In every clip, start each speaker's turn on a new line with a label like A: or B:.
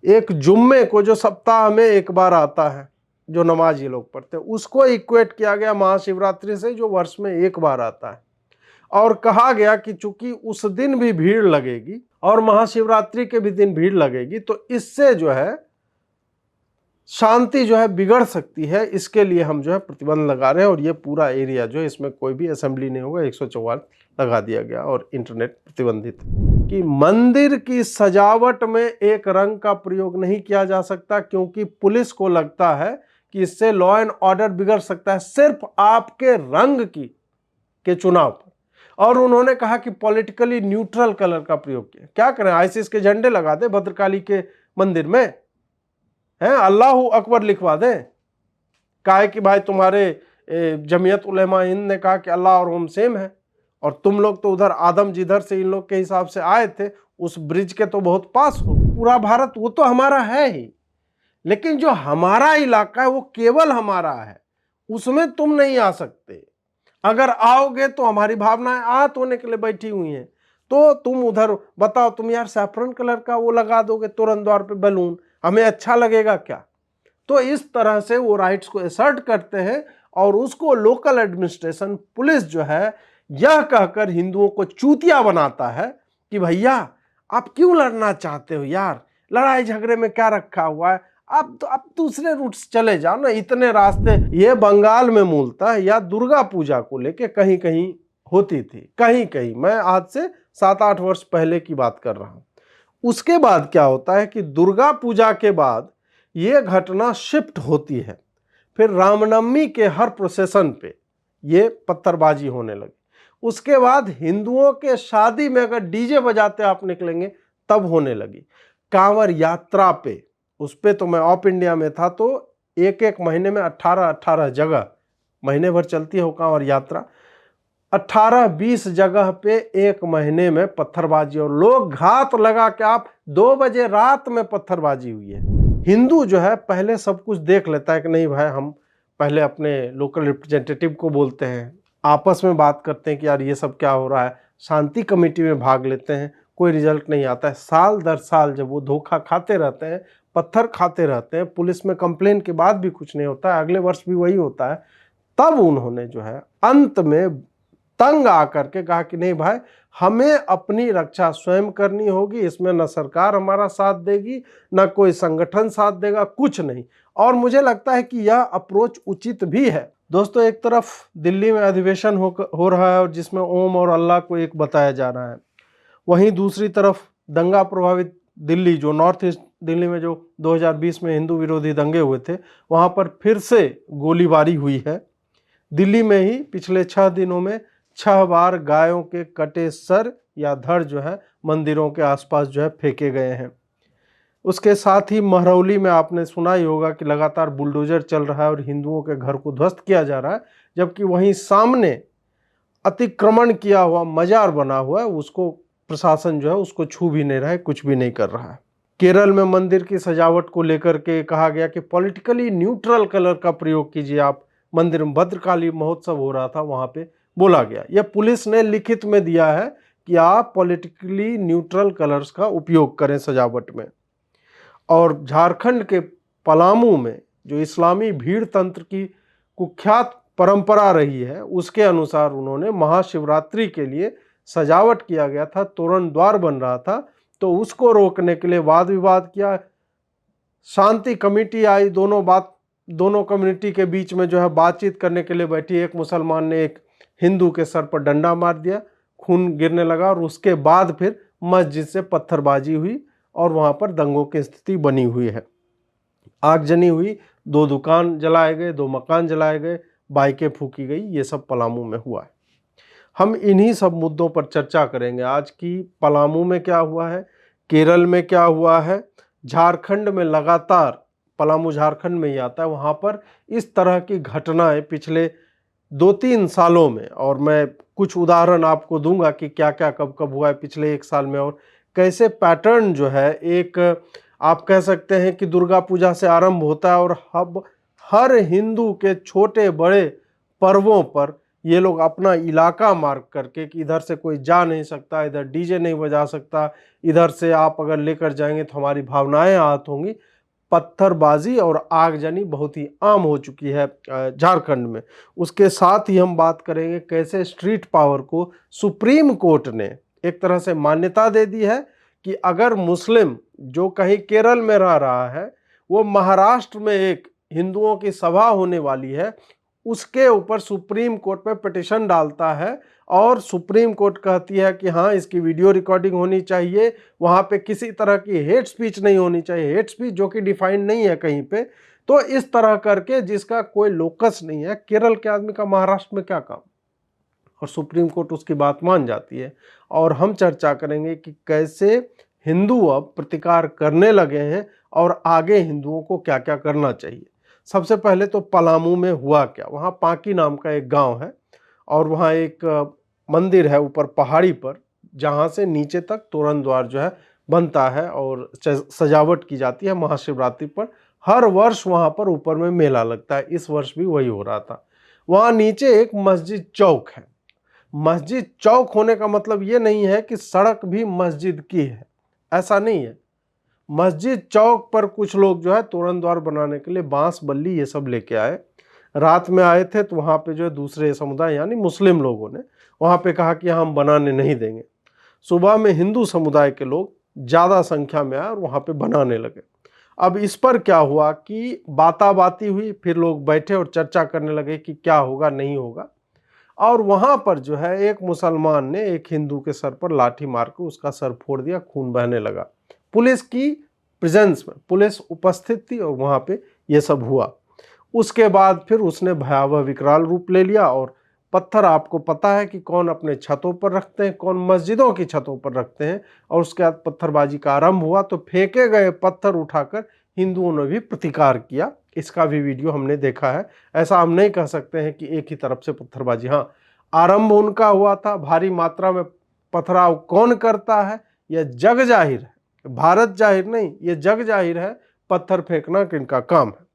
A: एक जुम्मे को जो सप्ताह में एक बार आता है, जो नमाज ये लोग पढ़ते हैं, उसको इक्वेट किया गया महाशिवरात्रि से, जो वर्ष में एक बार आता है। और कहा गया कि चूंकि उस दिन भी भीड़ लगेगी और महाशिवरात्रि के भी दिन भीड़ लगेगी, तो इससे जो है शांति जो है बिगड़ सकती है। इसके लिए हम जो है प्रतिबंध लगा रहे हैं, और ये पूरा एरिया जो है, इसमें कोई भी असेंबली नहीं होगा, 144 लगा दिया गया और इंटरनेट प्रतिबंधित। कि मंदिर की सजावट में एक रंग का प्रयोग नहीं किया जा सकता, क्योंकि पुलिस को लगता है कि इससे लॉ एंड ऑर्डर बिगड़ सकता है, सिर्फ आपके रंग के चुनाव पर। और उन्होंने कहा कि पॉलिटिकली न्यूट्रल कलर का प्रयोग किया। क्या करें, आईसिस के झंडे लगा दे भद्रकाली के मंदिर में, हैं, अल्लाह अकबर लिखवा दें? काहे कि भाई तुम्हारे जमीयत उलेमा हिंद ने कहा कि अल्लाह और हम सेम है, और तुम लोग तो उधर आदम जिधर से इन लोग के हिसाब से आए थे, उस ब्रिज के तो बहुत पास हो। पूरा भारत वो तो हमारा है ही, लेकिन जो हमारा इलाका है वो केवल हमारा है, उसमें तुम नहीं आ सकते। अगर आओगे तो हमारी भावनाएं आहत होने के लिए बैठी हुई हैं, तो तुम उधर बताओ, तुम यार सैफरन कलर का वो लगा दोगे तोरण द्वार पे बैलून, हमें अच्छा लगेगा क्या? तो इस तरह से वो राइट्स को असर्ट करते हैं, और उसको लोकल एडमिनिस्ट्रेशन, पुलिस जो है, यह कहकर हिंदुओं को चूतिया बनाता है कि भैया आप क्यों लड़ना चाहते हो यार, लड़ाई झगड़े में क्या रखा हुआ है, आप दूसरे रूट से चले जाओ ना, इतने रास्ते। ये बंगाल में मूलतः या दुर्गा पूजा को लेके कहीं कहीं होती थी, कहीं कहीं, मैं आज से 7-8 वर्ष पहले की बात कर रहा हूं। उसके बाद क्या होता है कि दुर्गा पूजा के बाद ये घटना शिफ्ट होती है, फिर रामनवमी के हर प्रोसेशन पे ये पत्थरबाजी होने लगी। उसके बाद हिंदुओं के शादी में अगर डीजे बजाते आप निकलेंगे तब होने लगी। कांवर यात्रा पे, उस पे तो मैं ऑफ इंडिया में था, तो एक एक महीने में 18 जगह, महीने भर चलती है वो कांवर यात्रा, 18-20 जगह पे एक महीने में पत्थरबाजी, और लोग घात लगा के, आप 2 बजे रात में पत्थरबाजी हुई है। हिंदू जो है पहले सब कुछ देख लेता है कि नहीं भाई, हम पहले अपने लोकल रिप्रेजेंटेटिव को बोलते हैं, आपस में बात करते हैं कि यार ये सब क्या हो रहा है, शांति कमेटी में भाग लेते हैं, कोई रिजल्ट नहीं आता है। साल दर साल जब वो धोखा खाते रहते हैं, पत्थर खाते रहते हैं, पुलिस में कंप्लेन के बाद भी कुछ नहीं होता है, अगले वर्ष भी वही होता है, तब उन्होंने जो है अंत में तंग आकर के कहा कि नहीं भाई, हमें अपनी रक्षा स्वयं करनी होगी, इसमें न सरकार हमारा साथ देगी, न कोई संगठन साथ देगा, कुछ नहीं। और मुझे लगता है कि यह अप्रोच उचित भी है। दोस्तों, एक तरफ दिल्ली में अधिवेशन हो रहा है, और जिसमें ओम और अल्लाह को एक बताया जा रहा है, वहीं दूसरी तरफ दंगा प्रभावित दिल्ली, जो नॉर्थ ईस्ट दिल्ली में जो 2020 में हिंदू विरोधी दंगे हुए थे, वहां पर फिर से गोलीबारी हुई है। दिल्ली में ही पिछले 6 दिनों में 6 बार गायों के कटे सर या धड़ जो है मंदिरों के आसपास जो है फेंके गए हैं। उसके साथ ही महरौली में आपने सुना ही होगा कि लगातार बुलडोजर चल रहा है और हिंदुओं के घर को ध्वस्त किया जा रहा है, जबकि वहीं सामने अतिक्रमण किया हुआ मजार बना हुआ है, उसको प्रशासन जो है उसको छू भी नहीं रहा है, कुछ भी नहीं कर रहा है। केरल में मंदिर की सजावट को लेकर के कहा गया कि पॉलिटिकली न्यूट्रल कलर का प्रयोग कीजिए आप मंदिर में। भद्रकाली महोत्सव हो रहा था, वहां पे बोला गया, यह पुलिस ने लिखित में दिया है कि आप पॉलिटिकली न्यूट्रल कलर्स का उपयोग करें सजावट में। और झारखंड के पलामू में जो इस्लामी भीड़ तंत्र की कुख्यात परंपरा रही है, उसके अनुसार उन्होंने महाशिवरात्रि के लिए सजावट किया गया था, तोरण द्वार बन रहा था, तो उसको रोकने के लिए वाद विवाद किया। शांति कमेटी आई, दोनों कम्युनिटी के बीच में जो है बातचीत करने के लिए बैठी। एक मुसलमान ने एक हिंदू के सर पर डंडा मार दिया, खून गिरने लगा, और उसके बाद फिर मस्जिद से पत्थरबाजी हुई और वहां पर दंगों की स्थिति बनी हुई है। आगजनी हुई, 2 दुकान जलाए गए, 2 मकान जलाए गए, बाइकें फूकी गई, ये सब पलामू में हुआ है। हम इन्हीं सब मुद्दों पर चर्चा करेंगे आज की पलामू में क्या हुआ है, केरल में क्या हुआ है, झारखंड में लगातार, पलामू झारखंड में ही आता है, वहाँ पर इस तरह की घटनाएं पिछले 2-3 सालों में, और मैं कुछ उदाहरण आपको दूंगा कि क्या क्या कब कब हुआ है पिछले 1 साल में, और कैसे पैटर्न जो है, एक आप कह सकते हैं कि दुर्गा पूजा से आरंभ होता है और अब हर हिंदू के छोटे बड़े पर्वों पर ये लोग अपना इलाका मार्क करके कि इधर से कोई जा नहीं सकता, इधर डीजे नहीं बजा सकता, इधर से आप अगर लेकर जाएंगे तो हमारी भावनाएं आहत होंगी, पत्थरबाजी और आगजनी बहुत ही आम हो चुकी है झारखंड में। उसके साथ ही हम बात करेंगे कैसे स्ट्रीट पावर को सुप्रीम कोर्ट ने एक तरह से मान्यता दे दी है कि अगर मुस्लिम जो कहीं केरल में रह रहा है, वो महाराष्ट्र में एक हिंदुओं की सभा होने वाली है, उसके ऊपर सुप्रीम कोर्ट में पिटीशन डालता है और सुप्रीम कोर्ट कहती है कि हाँ इसकी वीडियो रिकॉर्डिंग होनी चाहिए, वहाँ पे किसी तरह की हेट स्पीच नहीं होनी चाहिए, हेट स्पीच जो कि डिफाइंड नहीं है कहीं पे। तो इस तरह करके जिसका कोई लोकस नहीं है, केरल के आदमी का महाराष्ट्र में क्या काम, और सुप्रीम कोर्ट उसकी बात मान जाती है। और हम चर्चा करेंगे कि कैसे हिंदू अब प्रतिकार करने लगे हैं और आगे हिंदुओं को क्या क्या करना चाहिए। सबसे पहले तो पलामू में हुआ क्या, वहाँ पांकी नाम का एक गांव है और वहाँ एक मंदिर है ऊपर पहाड़ी पर, जहाँ से नीचे तक तोरण द्वार जो है बनता है और सजावट की जाती है महाशिवरात्रि पर। हर वर्ष वहाँ पर ऊपर में मेला लगता है, इस वर्ष भी वही हो रहा था। वहाँ नीचे एक मस्जिद चौक है। मस्जिद चौक होने का मतलब ये नहीं है कि सड़क भी मस्जिद की है, ऐसा नहीं है। मस्जिद चौक पर कुछ लोग जो है तोरण द्वार बनाने के लिए बांस बल्ली ये सब लेके आए। रात में आए थे तो वहाँ पे जो है दूसरे समुदाय यानी मुस्लिम लोगों ने वहाँ पे कहा कि हम बनाने नहीं देंगे। सुबह में हिंदू समुदाय के लोग ज़्यादा संख्या में आए और वहाँ पे बनाने लगे। अब इस पर क्या हुआ कि बाताबाती हुई, फिर लोग बैठे और चर्चा करने लगे कि क्या होगा नहीं होगा। और वहाँ पर जो है एक मुसलमान ने एक हिंदू के सर पर लाठी मार कर उसका सर फोड़ दिया, खून बहने लगा। पुलिस की प्रेजेंस में, पुलिस उपस्थित थी और वहाँ पे ये सब हुआ। उसके बाद फिर उसने भयावह विकराल रूप ले लिया और पत्थर, आपको पता है कि कौन अपने छतों पर रखते हैं, कौन मस्जिदों की छतों पर रखते हैं। और उसके बाद पत्थरबाजी का आरंभ हुआ तो फेंके गए पत्थर उठाकर हिंदुओं ने भी प्रतिकार किया। इसका भी वीडियो हमने देखा है। ऐसा हम नहीं कह सकते हैं कि एक ही तरफ से पत्थरबाजी, हाँ आरंभ उनका हुआ था। भारी मात्रा में पथराव कौन करता है यह जग जाहिर है, भारत जाहिर नहीं, ये जग जाहिर है, पत्थर फेंकना किनका काम है।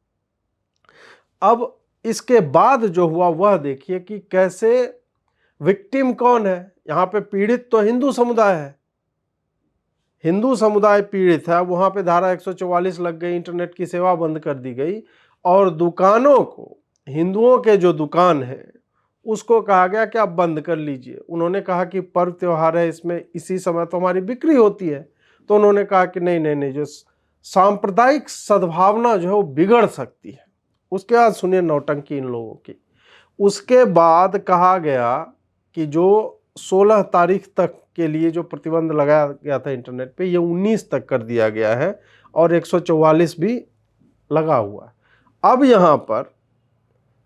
A: अब इसके बाद जो हुआ वह देखिए कि कैसे विक्टिम कौन है। यहाँ पे पीड़ित तो हिंदू समुदाय है, हिंदू समुदाय पीड़ित है। वहाँ पे धारा 144 लग गई, इंटरनेट की सेवा बंद कर दी गई और दुकानों को, हिंदुओं के जो दुकान है उसको कहा गया कि आप बंद कर लीजिए। उन्होंने कहा कि पर्व त्योहार है, इसमें इसी समय तो हमारी बिक्री होती है। तो उन्होंने कहा कि नहीं नहीं नहीं, जो सांप्रदायिक सद्भावना जो है वो बिगड़ सकती है। उसके बाद सुनिए नौटंकी इन लोगों की। उसके बाद कहा गया कि जो 16 तारीख तक के लिए जो प्रतिबंध लगाया गया था इंटरनेट पे, ये 19 तक कर दिया गया है और 144 भी लगा हुआ है। अब यहाँ पर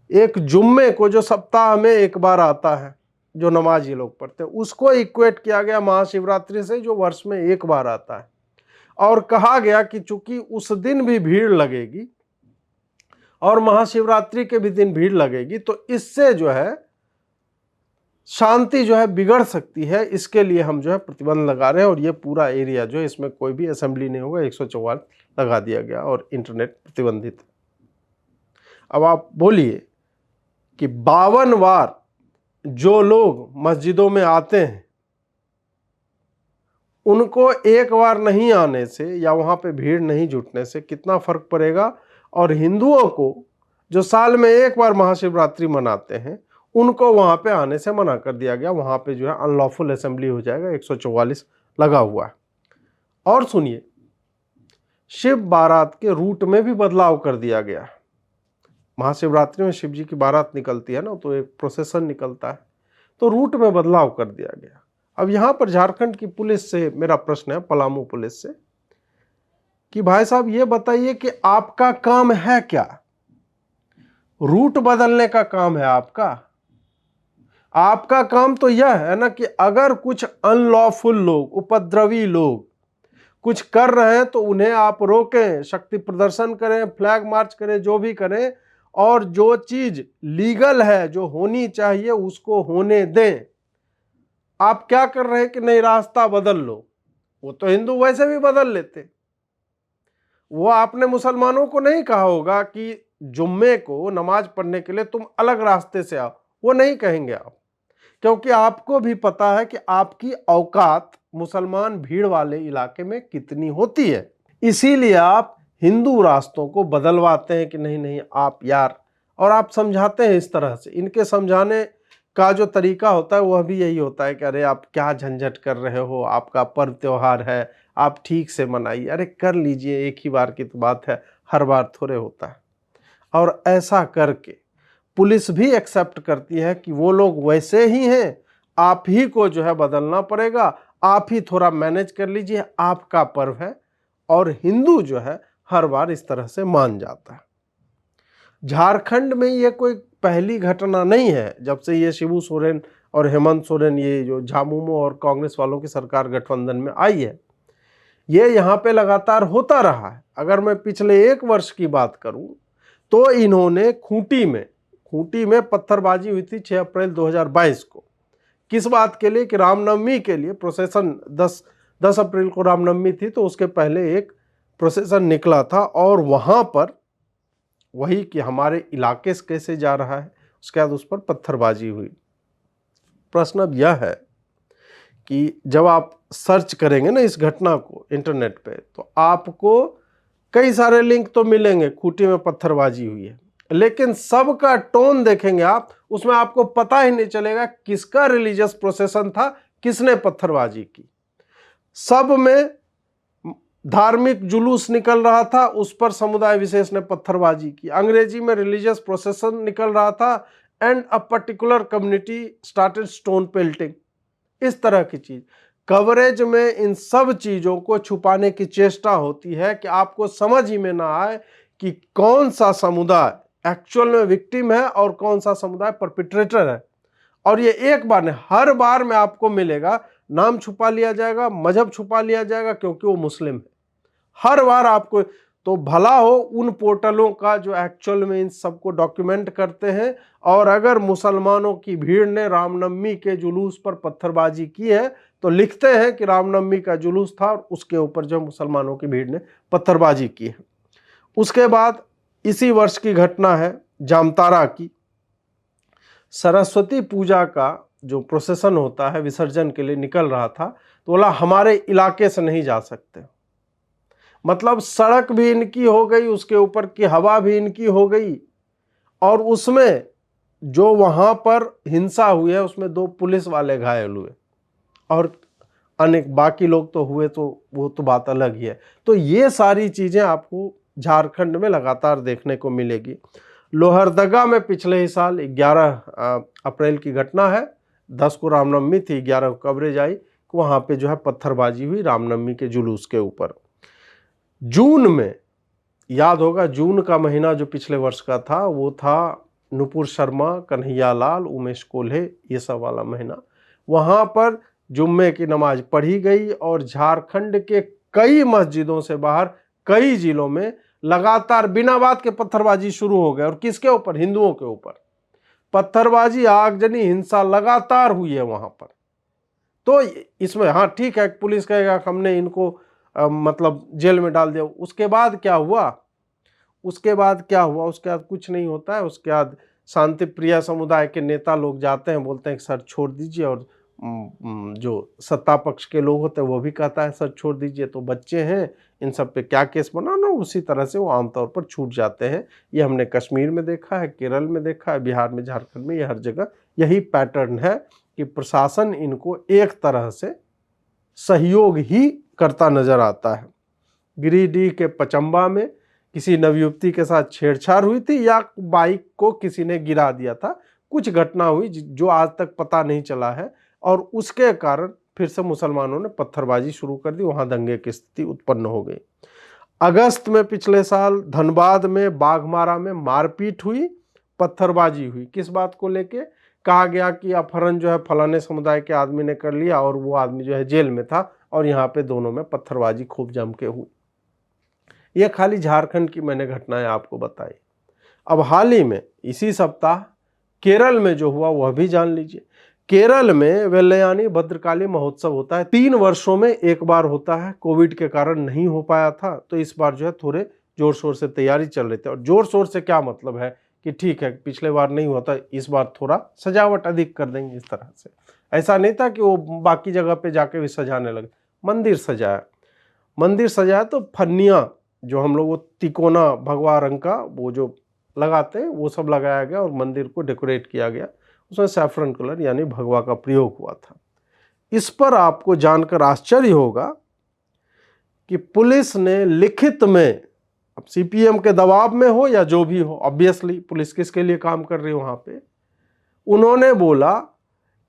A: एक जुम्मे को जो सप्ताह में एक बार आता है, जो नमाज ये लोग पढ़ते हैं, उसको इक्वेट किया गया महाशिवरात्रि से जो वर्ष में एक बार आता है। और कहा गया कि चूंकि उस दिन भी भीड़ लगेगी और महाशिवरात्रि के भी दिन भीड़ लगेगी तो इससे जो है शांति जो है बिगड़ सकती है, इसके लिए हम जो है प्रतिबंध लगा रहे हैं। और ये पूरा एरिया जो है इसमें कोई भी असेंबली नहीं होगा, 144 लगा दिया गया और इंटरनेट प्रतिबंधित। अब आप बोलिए कि 52 बार जो लोग मस्जिदों में आते हैं उनको एक बार नहीं आने से या वहाँ पे भीड़ नहीं जुटने से कितना फर्क पड़ेगा, और हिंदुओं को जो साल में एक बार महाशिवरात्रि मनाते हैं उनको वहाँ पे आने से मना कर दिया गया। वहाँ पे जो है अनलॉफुल असेंबली हो जाएगा, 144 लगा हुआ है। और सुनिए, शिव बारात के रूट में भी बदलाव कर दिया गया। महाशिवरात्रि में शिव जी की बारात निकलती है ना, तो एक प्रोसेसन निकलता है, तो रूट में बदलाव कर दिया गया। अब यहाँ पर झारखंड की पुलिस से मेरा प्रश्न है, पलामू पुलिस से, कि भाई साहब ये बताइए कि आपका काम है क्या? रूट बदलने का काम है आपका? आपका काम तो यह है ना कि अगर कुछ अनलॉफुल लोग, उपद्रवी लोग कुछ कर रहे हैं तो उन्हें आप रोकें, शक्ति प्रदर्शन करें, फ्लैग मार्च करें, जो भी करें, और जो चीज लीगल है, जो होनी चाहिए, उसको होने दें। आप क्या कर रहे हैं कि नहीं रास्ता बदल लो? वो तो हिंदू वैसे भी बदल लेते। वो आपने मुसलमानों को नहीं कहा होगा कि जुम्मे को नमाज पढ़ने के लिए तुम अलग रास्ते से आओ, वो नहीं कहेंगे आप, क्योंकि आपको भी पता है कि आपकी औकात मुसलमान भीड़ वाले इलाके में कितनी होती है। इसीलिए आप हिंदू रास्तों को बदलवाते हैं कि नहीं नहीं आप यार, और आप समझाते हैं इस तरह से। इनके समझाने का जो तरीका होता है वह भी यही होता है कि अरे आप क्या झंझट कर रहे हो, आपका पर्व त्योहार है, आप ठीक से मनाइए। अरे कर लीजिए, एक ही बार की तो बात है, हर बार थोड़े होता है। और ऐसा करके पुलिस भी एक्सेप्ट करती है कि वो लोग वैसे ही हैं, आप ही को जो है बदलना पड़ेगा, आप ही थोड़ा मैनेज कर लीजिए, आपका पर्व है। और हिंदू जो है हर बार इस तरह से मान जाता है। झारखंड में ये कोई पहली घटना नहीं है। जब से ये शिबू सोरेन और हेमंत सोरेन, ये जो झामुमो और कांग्रेस वालों की सरकार गठबंधन में आई है, ये यहाँ पे लगातार होता रहा है। अगर मैं पिछले 1 वर्ष की बात करूं तो इन्होंने खूंटी में पत्थरबाजी हुई थी 6 अप्रैल 2022 को। किस बात के लिए? कि रामनवमी के लिए प्रोसेसन 10 अप्रैल को रामनवमी थी, तो उसके पहले एक प्रोसेसन निकला था और वहां पर वही कि हमारे इलाके से कैसे जा रहा है, उसके बाद उस पर पत्थरबाजी हुई। प्रश्न अब यह है कि जब आप सर्च करेंगे ना इस घटना को इंटरनेट पे, तो आपको कई सारे लिंक तो मिलेंगे, खूंटी में पत्थरबाजी हुई है, लेकिन सबका टोन देखेंगे आप, उसमें आपको पता ही नहीं चलेगा किसका रिलीजियस प्रोसेसन था, किसने पत्थरबाजी की। सब में धार्मिक जुलूस निकल रहा था, उस पर समुदाय विशेष ने पत्थरबाजी की। अंग्रेजी में रिलीजियस प्रोसेसन निकल रहा था and a particular community started stone pelting. इस तरह की चीज कवरेज में इन सब चीजों को छुपाने की चेष्टा होती है कि आपको समझ ही में ना आए कि कौन सा समुदाय एक्चुअल में विक्टिम है और कौन सा समुदाय परपिट्रेटर है। और ये एक बार नहीं, हर बार में आपको मिलेगा, नाम छुपा लिया जाएगा, मजहब छुपा लिया जाएगा क्योंकि वो मुस्लिम है। हर बार आपको तो भला हो उन पोर्टलों का जो एक्चुअल में इन सबको डॉक्यूमेंट करते हैं, और अगर मुसलमानों की भीड़ ने रामनवमी के जुलूस पर पत्थरबाजी की है तो लिखते हैं कि रामनवमी का जुलूस था और उसके ऊपर जो मुसलमानों की भीड़ ने पत्थरबाजी की है। उसके बाद इसी वर्ष की घटना है जामताड़ा की। सरस्वती पूजा का जो प्रोसेसन होता है विसर्जन के लिए निकल रहा था, तो बोला हमारे इलाके से नहीं जा सकते। मतलब सड़क भी इनकी हो गई, उसके ऊपर की हवा भी इनकी हो गई, और उसमें जो वहां पर हिंसा हुई है उसमें 2 पुलिस वाले घायल हुए और अनेक बाकी लोग तो हुए, तो वो तो बात अलग ही है। तो ये सारी चीजें आपको झारखंड में लगातार देखने को मिलेगी। लोहरदगा में पिछले ही साल 11 अप्रैल की घटना है, 10 को रामनवमी थी, 11 को कवरेज आई, वहां पे जो है पत्थरबाजी हुई रामनवमी के जुलूस के ऊपर। जून में, याद होगा जून का महीना जो पिछले वर्ष का था, वो था नुपुर शर्मा, कन्हैया लाल, उमेश कोल्हे, ये सब वाला महीना। वहां पर जुम्मे की नमाज पढ़ी गई और झारखंड के कई मस्जिदों से बाहर कई जिलों में लगातार बिना बात के पत्थरबाजी शुरू हो गए। और किसके ऊपर? हिंदुओं के ऊपर पत्थरबाजी, आगजनी, हिंसा लगातार हुई है वहां पर। तो इसमें हाँ ठीक है, पुलिस कहेगा हमने इनको मतलब जेल में डाल दिया। उसके बाद क्या हुआ? उसके बाद कुछ नहीं होता है। उसके बाद शांति प्रिय समुदाय के नेता लोग जाते हैं, बोलते हैं कि सर छोड़ दीजिए, और जो सत्ता पक्ष के लोग होते हैं वो भी कहता है सर छोड़ दीजिए, तो बच्चे हैं, इन सब पे क्या केस बनाना। उसी तरह से वो आमतौर पर छूट जाते हैं। ये हमने कश्मीर में देखा है, केरल में देखा है, बिहार में, झारखंड में, ये हर जगह यही पैटर्न है कि प्रशासन इनको एक तरह से सहयोग ही करता नजर आता है। गिरिडीह के पचम्बा में किसी नवयुवती के साथ छेड़छाड़ हुई थी या बाइक को किसी ने गिरा दिया था, कुछ घटना हुई जो आज तक पता नहीं चला है, और उसके कारण फिर से मुसलमानों ने पत्थरबाजी शुरू कर दी, वहां दंगे की स्थिति उत्पन्न हो गई। अगस्त में पिछले साल धनबाद में बाघमारा में मारपीट हुई, पत्थरबाजी हुई। किस बात को लेके? कहा गया कि अपहरण जो है फलाने समुदाय के आदमी ने कर लिया और वो आदमी जो है जेल में था, और यहाँ पे दोनों में पत्थरबाजी खूब जम के हुई। ये खाली झारखंड की मैंने घटनाएं आपको बताई। अब हाल ही में इसी सप्ताह केरल में जो हुआ वह भी जान लीजिए। केरल में वेल्लयानी भद्रकाली महोत्सव होता है, 3 वर्षों में एक बार होता है। कोविड के कारण नहीं हो पाया था, तो इस बार जो है थोड़े जोर शोर से तैयारी चल रही थी। और जोर शोर से क्या मतलब है कि ठीक है पिछले बार नहीं हुआ था, इस बार थोड़ा सजावट अधिक कर देंगे इस तरह से। ऐसा नहीं था कि वो बाकी जगह पे जाके भी सजाने लगे। मंदिर सजाया तो फन्नियाँ जो हम लोग वो तिकोना भगवा रंग का वो जो लगाते हैं वो सब लगाया गया और मंदिर को डेकोरेट किया गया। उसमें सैफरन कलर यानी भगवा का प्रयोग हुआ था। इस पर आपको जानकर आश्चर्य होगा कि पुलिस ने लिखित में, अब सीपीएम के दबाव में हो या जो भी हो, ऑब्वियसली पुलिस किसके लिए काम कर रही है वहां पे, उन्होंने बोला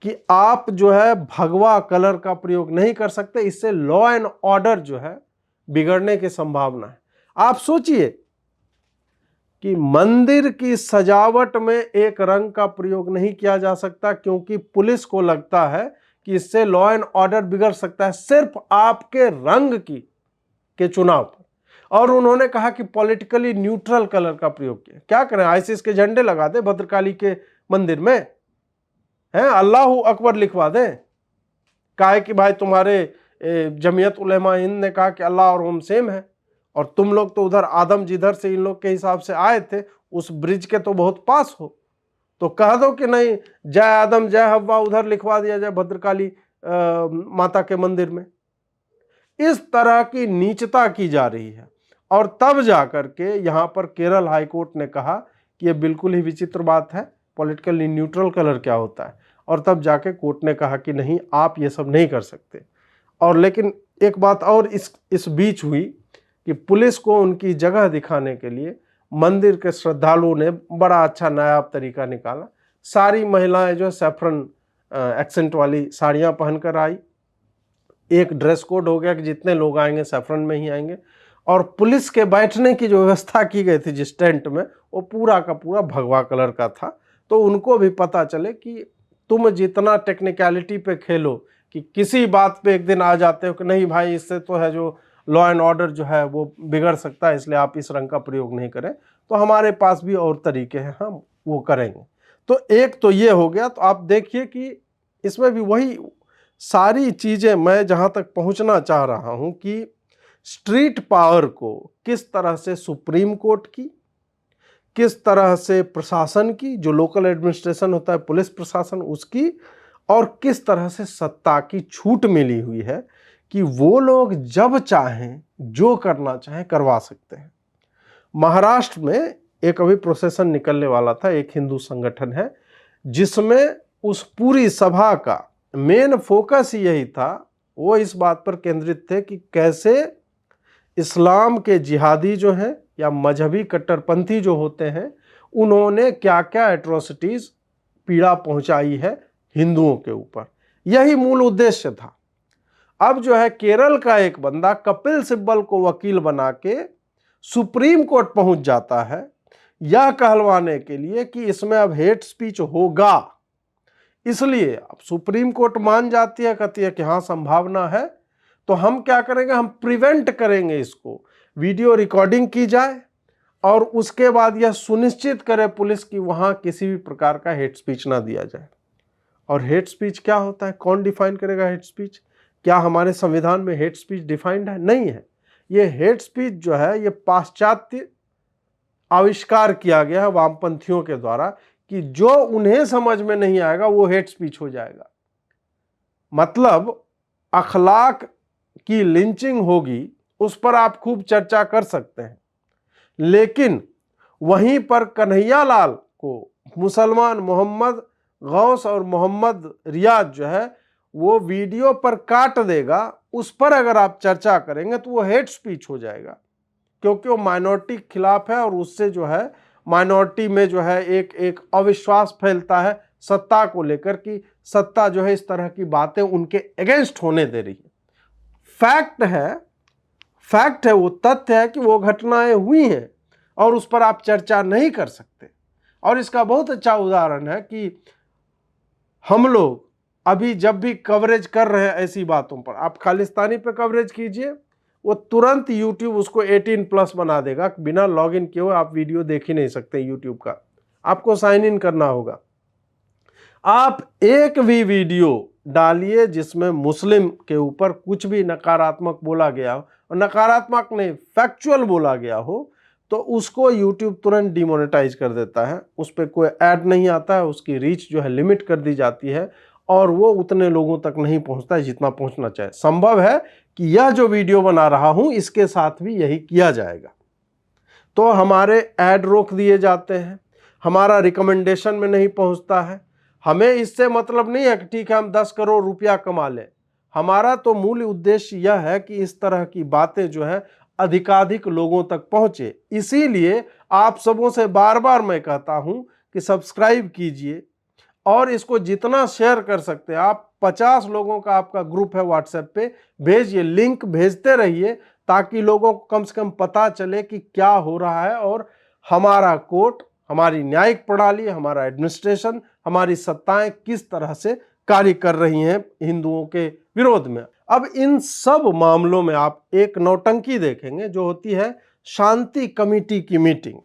A: कि आप जो है भगवा कलर का प्रयोग नहीं कर सकते, इससे लॉ एंड ऑर्डर जो है बिगड़ने की संभावना है। आप सोचिए कि मंदिर की सजावट में एक रंग का प्रयोग नहीं किया जा सकता क्योंकि पुलिस को लगता है कि इससे लॉ एंड ऑर्डर बिगड़ सकता है, सिर्फ आपके रंग के चुनाव पर। और उन्होंने कहा कि पॉलिटिकली न्यूट्रल कलर का प्रयोग किया। क्या करें, आईसिस के झंडे लगा दे भद्रकाली के मंदिर में, हैं अल्लाह अकबर लिखवा दें, काहे कि भाई तुम्हारे जमीयत उलेमा हिंद ने कहा कि अल्लाह और हम सेम है, और तुम लोग तो उधर आदम जिधर से इन लोग के हिसाब से आए थे उस ब्रिज के तो बहुत पास हो, तो कह दो कि नहीं जय आदम जय हव्वा उधर लिखवा दिया जाए भद्रकाली माता के मंदिर में। इस तरह की नीचता की जा रही है। और तब जाकर के यहाँ पर केरल हाईकोर्ट ने कहा कि ये बिल्कुल ही विचित्र बात है, पॉलिटिकली न्यूट्रल कलर क्या होता है, और तब जाके कोर्ट ने कहा कि नहीं आप ये सब नहीं कर सकते। और लेकिन एक बात और इस बीच हुई कि पुलिस को उनकी जगह दिखाने के लिए मंदिर के श्रद्धालुओं ने बड़ा अच्छा नायाब तरीका निकाला। सारी महिलाएं जो सैफरन एक्सेंट वाली साड़ियाँ पहनकर आई, एक ड्रेस कोड हो गया कि जितने लोग आएंगे सैफरन में ही आएंगे, और पुलिस के बैठने की जो व्यवस्था की गई थी जिस टेंट में वो पूरा का पूरा भगवा कलर का था। तो उनको भी पता चले कि तुम जितना टेक्निकलिटी पे खेलो कि किसी बात पे एक दिन आ जाते हो कि नहीं भाई इससे तो है जो लॉ एंड ऑर्डर जो है वो बिगड़ सकता है, इसलिए आप इस रंग का प्रयोग नहीं करें, तो हमारे पास भी और तरीके हैं, हम वो करेंगे। तो एक तो ये हो गया। तो आप देखिए कि इसमें भी वही सारी चीज़ें, मैं जहाँ तक पहुँचना चाह रहा हूँ कि स्ट्रीट पावर को किस तरह से सुप्रीम कोर्ट की, किस तरह से प्रशासन की, जो लोकल एडमिनिस्ट्रेशन होता है पुलिस प्रशासन उसकी, और किस तरह से सत्ता की छूट मिली हुई है कि वो लोग जब चाहें जो करना चाहें करवा सकते हैं। महाराष्ट्र में एक अभी प्रोसेसन निकलने वाला था, एक हिंदू संगठन है जिसमें उस पूरी सभा का मेन फोकस यही था, वो इस बात पर केंद्रित थे कि कैसे इस्लाम के जिहादी जो हैं या मजहबी कट्टरपंथी जो होते हैं उन्होंने क्या क्या एट्रोसिटीज पीड़ा पहुंचाई है हिंदुओं के ऊपर, यही मूल उद्देश्य था। अब जो है केरल का एक बंदा कपिल सिब्बल को वकील बना के सुप्रीम कोर्ट पहुंच जाता है यह कहलवाने के लिए कि इसमें अब हेट स्पीच होगा। इसलिए अब सुप्रीम कोर्ट मान जाती है, कहती है कि हाँ संभावना है, तो हम क्या करेंगे, हम प्रिवेंट करेंगे, इसको वीडियो रिकॉर्डिंग की जाए और उसके बाद यह सुनिश्चित करे पुलिस की वहां किसी भी प्रकार का हेट स्पीच ना दिया जाए। और हेट स्पीच क्या होता है, कौन डिफाइन करेगा हेट स्पीच? क्या हमारे संविधान में हेट स्पीच डिफाइंड है? नहीं है। ये हेट स्पीच जो है ये पाश्चात्य आविष्कार किया गया है वामपंथियों के द्वारा कि जो उन्हें समझ में नहीं आएगा वो हेट स्पीच हो जाएगा। मतलब अखलाक की लिंचिंग होगी उस पर आप खूब चर्चा कर सकते हैं, लेकिन वहीं पर कन्हैयालाल को मुसलमान मोहम्मद गौस और मोहम्मद रियाज जो है वो वीडियो पर काट देगा, उस पर अगर आप चर्चा करेंगे तो वो हेट स्पीच हो जाएगा, क्योंकि वो माइनॉरिटी के खिलाफ है और उससे जो है माइनॉरिटी में जो है एक अविश्वास फैलता है सत्ता को लेकर कि सत्ता जो है इस तरह की बातें उनके अगेंस्ट होने दे रही है। फैक्ट है, वो तथ्य है कि वो घटनाएं हुई हैं और उस पर आप चर्चा नहीं कर सकते। और इसका बहुत अच्छा उदाहरण है कि हम लोग अभी जब भी कवरेज कर रहे हैं ऐसी बातों पर, आप खालिस्तानी पे कवरेज कीजिए, वो तुरंत YouTube उसको 18+ बना देगा, बिना लॉगिन किए हुए आप वीडियो देख ही नहीं सकते YouTube का, आपको साइन इन करना होगा। आप एक भी वीडियो डालिए जिसमें मुस्लिम के ऊपर कुछ भी नकारात्मक बोला गया हो, और नकारात्मक नहीं फैक्चुअल बोला गया हो, तो उसको YouTube तुरंत डिमोनेटाइज कर देता है, उस पर कोई ऐड नहीं आता है, उसकी रीच जो है लिमिट कर दी जाती है और वो उतने लोगों तक नहीं पहुंचता है जितना पहुंचना चाहिए। संभव है कि यह जो वीडियो बना रहा हूं इसके साथ भी यही किया जाएगा। तो हमारे ऐड रोक दिए जाते हैं, हमारा रिकमेंडेशन में नहीं पहुंचता है। हमें इससे मतलब नहीं है कि ठीक है हम 10 करोड़ रुपया कमा लें। हमारा तो मूल उद्देश्य यह है कि इस तरह की बातें जो है अधिकाधिक लोगों तक पहुंचे। इसीलिए आप सबों से बार बार मैं कहता हूं कि सब्सक्राइब कीजिए और इसको जितना शेयर कर सकते हैं आप, 50 लोगों का आपका ग्रुप है व्हाट्सएप पे, भेजिए, लिंक भेजते रहिए ताकि लोगों को कम से कम पता चले कि क्या हो रहा है और हमारा कोर्ट, हमारी न्यायिक प्रणाली, हमारा एडमिनिस्ट्रेशन, हमारी सत्ताएं किस तरह से कार्य कर रही हैं हिंदुओं के विरोध में। अब इन सब मामलों में आप एक नौटंकी देखेंगे जो होती है शांति कमेटी की मीटिंग।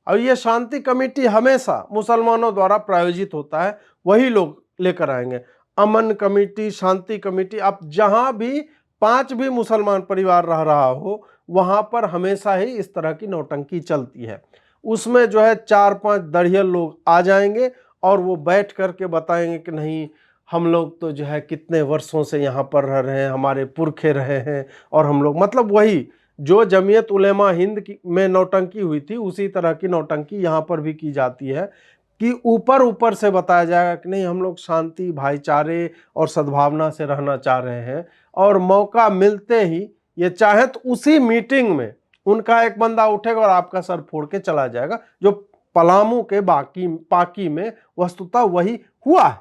A: और ये शांति कमेटी हमेशा मुसलमानों द्वारा प्रायोजित होता है, वही लोग लेकर आएंगे। अमन कमेटी, शांति कमेटी, अब जहां भी 5 भी मुसलमान परिवार रह रहा हो वहां पर हमेशा ही इस तरह की नौटंकी चलती है। उसमें जो है 4-5 दढ़ियल लोग आ जाएंगे और वो बैठ करके बताएंगे कि नहीं हम लोग तो जो है कितने वर्षों से यहाँ पर रह रहे हैं, हमारे पुरखे रहे हैं और हम लोग, मतलब वही जो जमीयत उलेमा हिंद में नौटंकी हुई थी उसी तरह की नौटंकी यहाँ पर भी की जाती है कि ऊपर ऊपर से बताया जाएगा कि नहीं हम लोग शांति, भाईचारे और सद्भावना से रहना चाह रहे हैं। और मौका मिलते ही ये चाहे तो उसी मीटिंग में उनका एक बंदा उठेगा और आपका सर फोड़ के चला जाएगा, जो पलामू के पाकी में वस्तुतः वही हुआ है।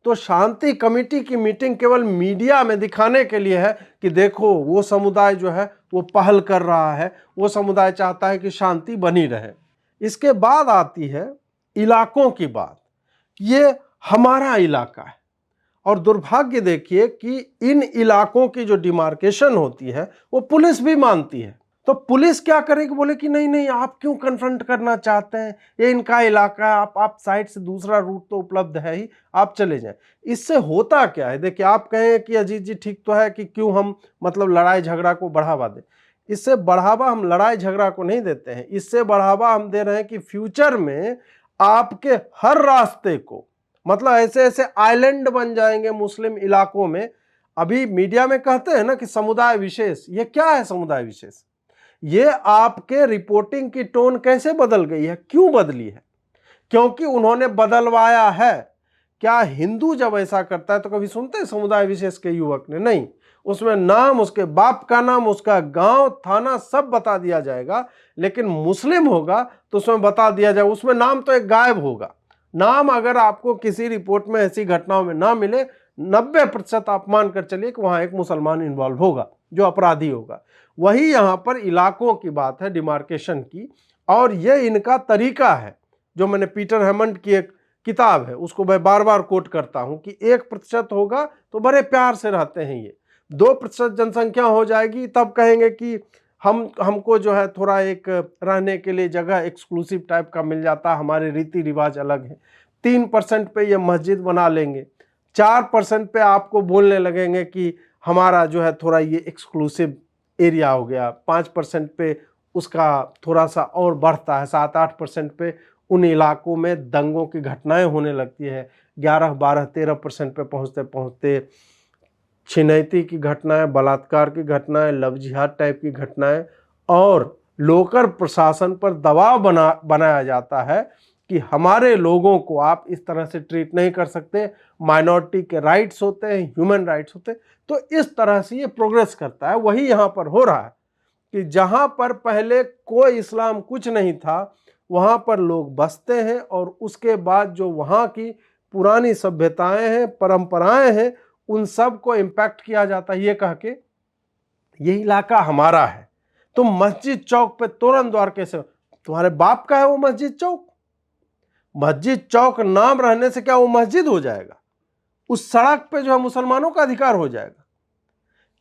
A: तो शांति कमेटी की मीटिंग केवल मीडिया में दिखाने के लिए है कि देखो वो समुदाय जो है वो पहल कर रहा है, वो समुदाय चाहता है कि शांति बनी रहे। इसके बाद आती है इलाकों की बात। ये हमारा इलाका है और दुर्भाग्य देखिए कि इन इलाकों की जो डिमार्केशन होती है वो पुलिस भी मानती है। तो पुलिस क्या करेगी, बोले कि नहीं नहीं आप क्यों कन्फ्रंट करना चाहते हैं, ये इनका इलाका है, आप साइड से दूसरा रूट तो उपलब्ध है ही, आप चले जाएं। इससे होता क्या है, देखिए आप कहें कि अजीत जी ठीक तो है कि क्यों हम मतलब लड़ाई झगड़ा को बढ़ावा दें। इससे बढ़ावा हम लड़ाई झगड़ा को नहीं देते हैं, इससे बढ़ावा हम दे रहे हैं कि फ्यूचर में आपके हर रास्ते को, मतलब ऐसे ऐसे आइलैंड बन जाएंगे मुस्लिम इलाकों में। अभी मीडिया में कहते हैं ना कि समुदाय विशेष, ये क्या है समुदाय विशेष? ये आपके रिपोर्टिंग की टोन कैसे बदल गई है, क्यों बदली है? क्योंकि उन्होंने बदलवाया है। क्या हिंदू जब ऐसा करता है तो कभी सुनते हैं समुदाय विशेष के युवक ने? नहीं, उसमें नाम, उसके बाप का नाम, उसका गांव, थाना सब बता दिया जाएगा। लेकिन मुस्लिम होगा तो उसमें बता दिया जाए, उसमें नाम तो एक गायब होगा। नाम अगर आपको किसी रिपोर्ट में ऐसी घटनाओं में ना मिले, 90% आप मान कर चलिए कि वहां एक मुसलमान इन्वॉल्व होगा जो अपराधी होगा। वही यहां पर इलाकों की बात है, डिमार्केशन की। और ये इनका तरीका है, जो मैंने पीटर हेमंड की एक किताब है उसको मैं बार बार कोट करता हूं कि 1% होगा तो बड़े प्यार से रहते हैं, ये 2% जनसंख्या हो जाएगी तब कहेंगे कि हमको जो है थोड़ा एक रहने के लिए जगह एक्सक्लूसिव टाइप का मिल जाता है, हमारे रीति रिवाज अलग है। 3% पे ये मस्जिद बना लेंगे, 4% पे आपको बोलने लगेंगे कि हमारा जो है थोड़ा ये एक्सक्लूसिव एरिया हो गया, 5% पे उसका थोड़ा सा और बढ़ता है, 7-8% पे उन इलाकों में दंगों की घटनाएं होने लगती है, 11-12-13% पे पहुंचते पहुंचते छिनैती की घटनाएं, बलात्कार की घटनाएं, लव जिहाद टाइप की घटनाएं, और लोकल प्रशासन पर दबाव बनाया जाता है कि हमारे लोगों को आप इस तरह से ट्रीट नहीं कर सकते, माइनॉरिटी के राइट्स होते हैं, ह्यूमन राइट्स होते हैं। तो इस तरह से ये प्रोग्रेस करता है। वही यहाँ पर हो रहा है कि जहाँ पर पहले कोई इस्लाम कुछ नहीं था वहाँ पर लोग बसते हैं और उसके बाद जो वहाँ की पुरानी सभ्यताएं हैं, परंपराएं हैं, उन सब को इम्पैक्ट किया जाता है ये कह के ये इलाका हमारा है। तो मस्जिद चौक पे तोरण द्वार कैसे, तुम्हारे बाप का है वो मस्जिद चौक? मस्जिद चौक नाम रहने से क्या वो मस्जिद हो जाएगा? उस सड़क पे जो है मुसलमानों का अधिकार हो जाएगा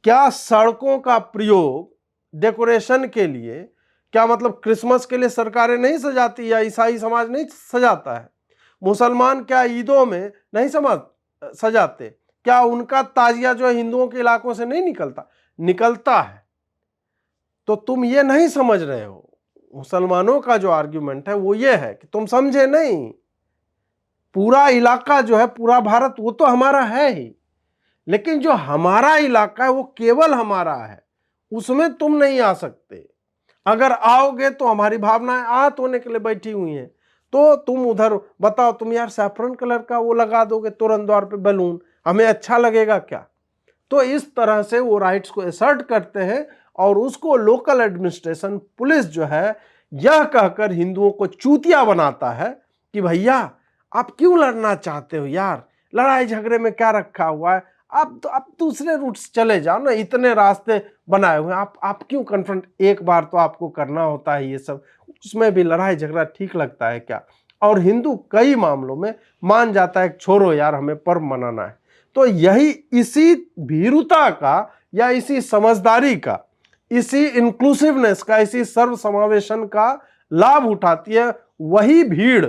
A: क्या? सड़कों का प्रयोग डेकोरेशन के लिए, क्या मतलब क्रिसमस के लिए सरकारें नहीं सजाती या ईसाई समाज नहीं सजाता है? मुसलमान क्या ईदों में नहीं सजाते? क्या उनका ताजिया जो है हिंदुओं के इलाकों से नहीं निकलता? निकलता है। तो तुम ये नहीं समझ रहे हो मुसलमानों का जो आर्ग्यूमेंट है वो ये है कि तुम समझे नहीं, पूरा इलाका जो है, पूरा भारत वो तो हमारा है ही, लेकिन जो हमारा इलाका है वो केवल हमारा है, उसमें तुम नहीं आ सकते। अगर आओगे तो हमारी भावनाएं आहत होने के लिए बैठी हुई हैं, तो तुम उधर बताओ, तुम यार सैफरन कलर का वो लगा दोगे तोरण द्वार पे बैलून, हमें अच्छा लगेगा क्या? तो इस तरह से वो राइट्स को असर्ट करते हैं और उसको लोकल एडमिनिस्ट्रेशन, पुलिस जो है, यह कहकर हिंदुओं को चूतिया बनाता है कि भैया आप क्यों लड़ना चाहते हो यार, लड़ाई झगड़े में क्या रखा हुआ है, आप दूसरे रूट से चले जाओ ना, इतने रास्ते बनाए हुए हैं, आप क्यों कन्फ्रंट, एक बार तो आपको करना होता है ये सब, उसमें भी लड़ाई झगड़ा ठीक लगता है क्या? और हिंदू कई मामलों में मान जाता है छोड़ो यार हमें पर्व मनाना है। तो यही इसी भीरुता का या इसी समझदारी का, इसी इंक्लूसिवनेस का, इसी सर्व समावेशन का लाभ उठाती है वही भीड़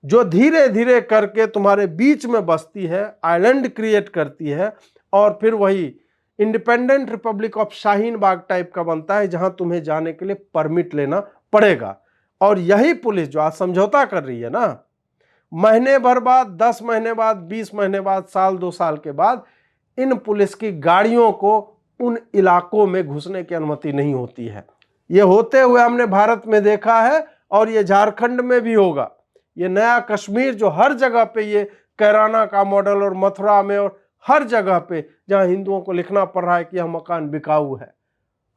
A: जो धीरे धीरे करके तुम्हारे बीच में बसती है, आइलैंड क्रिएट करती है, और फिर वही independent Republic of Shaheen Bagh type का बनता है जहां तुम्हें जाने के लिए परमिट लेना पड़ेगा। और यही पुलिस जो आज समझौता कर रही है ना, महीने भर बाद, 10 महीने बाद, 20 महीने बाद, साल 2 साल के बाद इन पुलिस की गाड़ियों को उन इलाकों में घुसने की अनुमति नहीं होती है। ये होते हुए हमने भारत में देखा है और ये झारखंड में भी होगा। ये नया कश्मीर जो हर जगह पे ये कैराना का मॉडल, और मथुरा में, और हर जगह पे जहां हिंदुओं को लिखना पड़ रहा है कि यह मकान बिकाऊ है,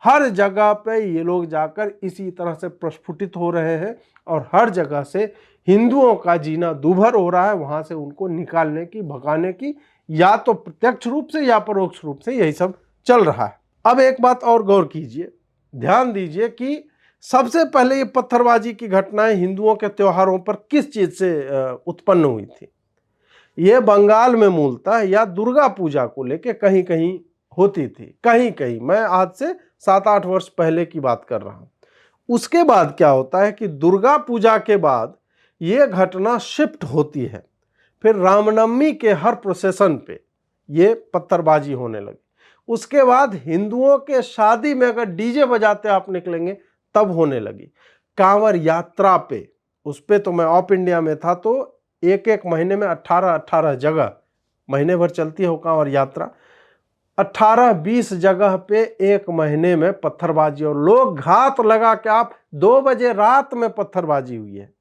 A: हर जगह पे ये लोग जाकर इसी तरह से प्रस्फुटित हो रहे हैं और हर जगह से हिंदुओं का जीना दूभर हो रहा है। वहां से उनको निकालने की, भगाने की, या तो प्रत्यक्ष रूप से या परोक्ष रूप से यही सब चल रहा है। अब एक बात और गौर कीजिए, ध्यान दीजिए कि सबसे पहले ये पत्थरबाजी की घटनाएं हिंदुओं के त्योहारों पर किस चीज से उत्पन्न हुई थी? ये बंगाल में मूलतः या दुर्गा पूजा को लेके कहीं कहीं होती थी, कहीं कहीं, मैं आज से 7-8 वर्ष पहले की बात कर रहा हूं। उसके बाद क्या होता है कि दुर्गा पूजा के बाद ये घटना शिफ्ट होती है, फिर रामनवमी के हर प्रोसेशन पे ये पत्थरबाजी होने लगी। उसके बाद हिंदुओं के शादी में अगर डीजे बजाते आप निकलेंगे तब होने लगी। कांवर यात्रा पे, उस पे तो मैं ऑफ इंडिया में था, तो एक एक महीने में 18 जगह, महीने भर चलती है वो कांवर यात्रा, 18-20 जगह पे एक महीने में पत्थरबाजी, और लोग घात लगा के, आप 2 बजे रात में पत्थरबाजी हुई है।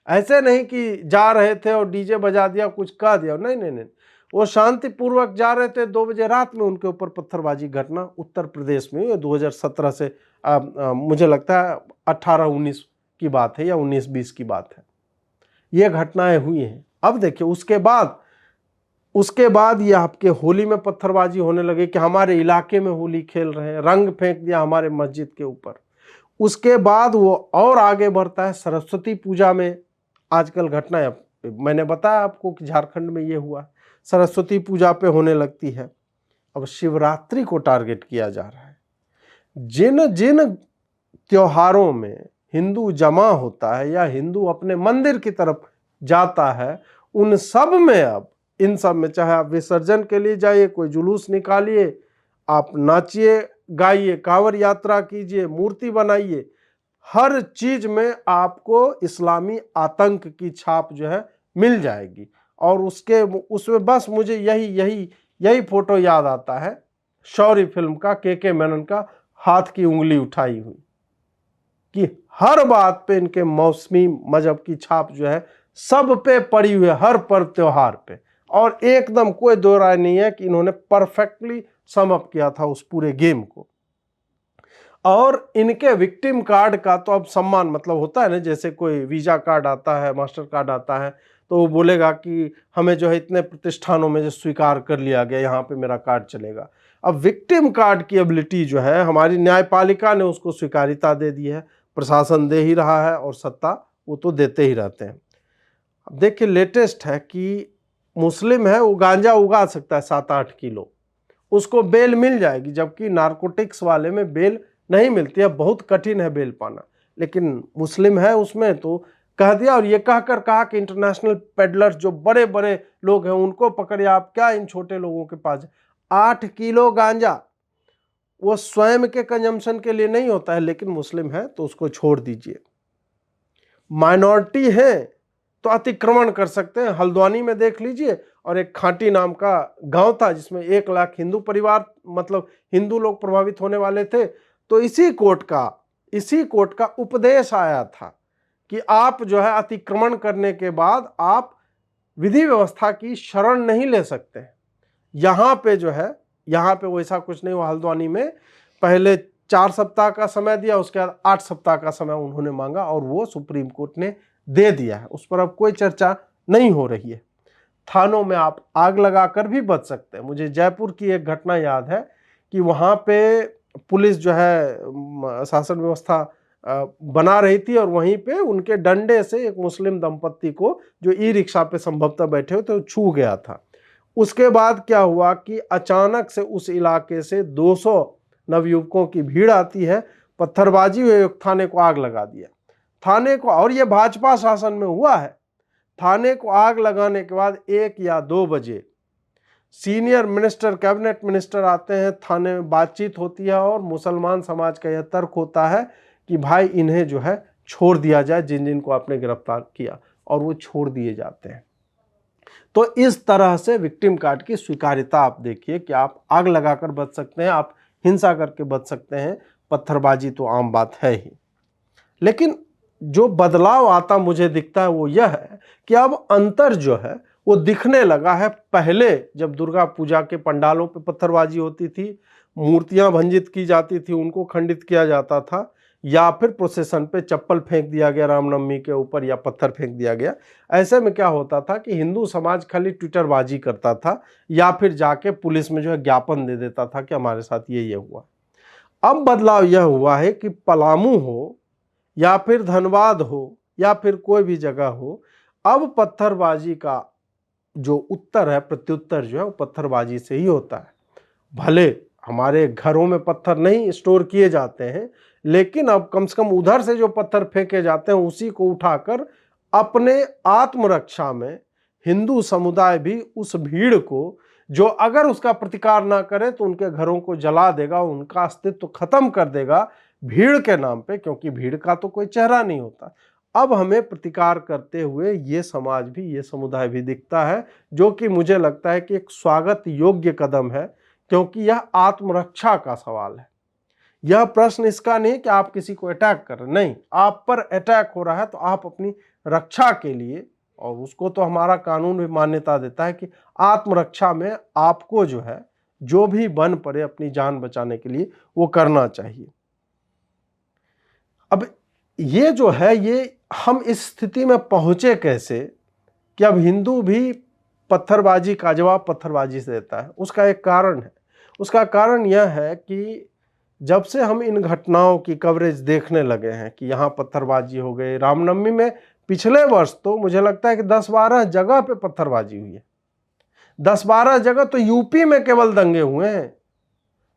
A: ऐसे नहीं कि जा रहे थे और डीजे बजा दिया, कुछ कह दिया, नहीं नहीं नहीं, वो शांतिपूर्वक जा रहे थे, 2 बजे रात में उनके ऊपर पत्थरबाजी घटना उत्तर प्रदेश में हुई। 2017 से मुझे लगता है 18-19 की बात है या 19-20 की बात है, ये घटनाएं हुई हैं। अब देखिए उसके बाद ये आपके होली में पत्थरबाजी होने लगे कि हमारे इलाके में होली खेल रहे हैं, रंग फेंक दिया हमारे मस्जिद के ऊपर। उसके बाद वो और आगे बढ़ता है सरस्वती पूजा में, आजकल घटनाएं, मैंने बताया आपको कि झारखंड में ये हुआ, सरस्वती पूजा पे होने लगती है। अब शिवरात्रि को टारगेट किया जा रहा है। जिन जिन त्योहारों में हिंदू जमा होता है या हिंदू अपने मंदिर की तरफ जाता है, उन सब में, अब इन सब में, चाहे आप विसर्जन के लिए जाइए, कोई जुलूस निकालिए, आप नाचिए गाइए, कांवड़ यात्रा कीजिए, मूर्ति बनाइए, हर चीज में आपको इस्लामी आतंक की छाप जो है मिल जाएगी। और उसमें बस मुझे यही फोटो याद आता है, शौर्य फिल्म का, के मेनन का हाथ की उंगली उठाई हुई, कि हर बात पे इनके मौसमी मजहब की छाप जो है सब पे पड़ी हुई है, हर पर्व त्योहार पे। और एकदम कोई दो राय नहीं है कि इन्होंने परफेक्टली सम अप किया था उस पूरे गेम को। और इनके विक्टिम कार्ड का तो अब सम्मान, मतलब होता है ना, जैसे कोई वीजा कार्ड आता है, मास्टर कार्ड आता है, तो वो बोलेगा कि हमें जो है इतने प्रतिष्ठानों में जो स्वीकार कर लिया गया, यहाँ पे मेरा कार्ड चलेगा। अब विक्टिम कार्ड की एबिलिटी जो है हमारी न्यायपालिका ने उसको स्वीकारिता दे दी है, प्रशासन दे ही रहा है, और सत्ता वो तो देते ही रहते हैं। अब देखिए लेटेस्ट है कि मुस्लिम है, वो गांजा उगा सकता है 7-8 किलो, उसको बेल मिल जाएगी, जबकि नारकोटिक्स वाले में बेल नहीं मिलती है, बहुत कठिन है बेल पाना। लेकिन मुस्लिम है उसमें तो कह दिया, और ये कहकर कहा कि इंटरनेशनल पेडलर्स जो बड़े बड़े लोग हैं उनको पकड़िए, आप क्या इन छोटे लोगों के पास। 8 किलो गांजा वो स्वयं के कंजम्पशन के लिए नहीं होता है, लेकिन मुस्लिम है तो उसको छोड़ दीजिए। माइनॉरिटी है तो अतिक्रमण कर सकते हैं। हल्द्वानी में देख लीजिए, और एक खांटी नाम का गांव था जिसमें 1 लाख हिंदू परिवार, मतलब हिंदू लोग प्रभावित होने वाले थे। तो इसी कोर्ट का उपदेश आया था कि आप जो है अतिक्रमण करने के बाद आप विधि व्यवस्था की शरण नहीं ले सकते। यहाँ पे जो है, यहाँ पे वैसा कुछ नहीं हुआ। हल्द्वानी में पहले 4 सप्ताह का समय दिया, उसके बाद 8 सप्ताह का समय उन्होंने मांगा और वो सुप्रीम कोर्ट ने दे दिया है। उस पर अब कोई चर्चा नहीं हो रही है। थानों में आप आग लगाकर भी बच सकते हैं। मुझे जयपुर की एक घटना याद है कि वहाँ पे पुलिस जो है शासन व्यवस्था बना रही थी, और वहीं पे उनके डंडे से एक मुस्लिम दंपत्ति को, जो ई रिक्शा पे संभवतः बैठे हुए थे, छू गया था। उसके बाद क्या हुआ कि अचानक से उस इलाके से 200 नवयुवकों की भीड़ आती है, पत्थरबाजी हुई, थाने को आग लगा दिया। थाने को, और ये भाजपा शासन में हुआ है, थाने को आग लगाने के बाद 1 या 2 बजे सीनियर मिनिस्टर, कैबिनेट मिनिस्टर आते हैं, थाने में बातचीत होती है और मुसलमान समाज का यह तर्क होता है कि भाई इन्हें जो है छोड़ दिया जाए, जिन जिनको आपने गिरफ्तार किया, और वो छोड़ दिए जाते हैं। तो इस तरह से विक्टिम कार्ड की स्वीकार्यता आप देखिए कि आप आग लगाकर बच सकते हैं, आप हिंसा करके बच सकते हैं, पत्थरबाजी तो आम बात है ही। लेकिन जो बदलाव आता मुझे दिखता है वो यह है कि अब अंतर जो है वो दिखने लगा है। पहले जब दुर्गा पूजा के पंडालों पे पत्थरबाजी होती थी, मूर्तियां भंजित की जाती थी, उनको खंडित किया जाता था, या फिर प्रोसेशन पे चप्पल फेंक दिया गया रामनवमी के ऊपर, या पत्थर फेंक दिया गया। ऐसे में क्या होता था कि हिंदू समाज खाली ट्विटरबाजी करता था, या फिर जाके पुलिस में जो है ज्ञापन दे देता था कि हमारे साथ ये हुआ। अब बदलाव यह हुआ है कि पलामू हो या फिर धनबाद हो या फिर कोई भी जगह हो, अब पत्थरबाजी का जो उत्तर है, प्रत्युत्तर जो है वो पत्थरबाजी से ही होता है। भले हमारे घरों में पत्थर नहीं स्टोर किए जाते हैं, लेकिन अब कम से कम उधर से जो पत्थर फेंके जाते हैं उसी को उठाकर अपने आत्मरक्षा में हिंदू समुदाय भी उस भीड़ को, जो अगर उसका प्रतिकार ना करे तो उनके घरों को जला देगा, उनका अस्तित्व खत्म कर देगा भीड़ के नाम पे, क्योंकि भीड़ का तो कोई चेहरा नहीं होता। अब हमें प्रतिकार करते हुए ये समाज भी, ये समुदाय भी दिखता है, जो कि मुझे लगता है कि एक स्वागत योग्य कदम है, क्योंकि यह आत्मरक्षा का सवाल है। यह प्रश्न इसका नहीं कि आप किसी को अटैक कर रहे, नहीं, आप पर अटैक हो रहा है तो आप अपनी रक्षा के लिए, और उसको तो हमारा कानून भी मान्यता देता है कि आत्मरक्षा में आपको जो है जो भी बन पड़े अपनी जान बचाने के लिए वो करना चाहिए। अब ये जो है, ये हम इस स्थिति में पहुंचे कैसे कि अब हिंदू भी पत्थरबाजी का जवाब पत्थरबाजी से देता है? उसका एक कारण है। उसका कारण यह है कि जब से हम इन घटनाओं की कवरेज देखने लगे हैं कि यहाँ पत्थरबाजी हो गई, रामनवमी में पिछले वर्ष तो मुझे लगता है कि 10-12 जगह पे पत्थरबाजी हुई है। 10-12 जगह तो यूपी में केवल दंगे हुए हैं।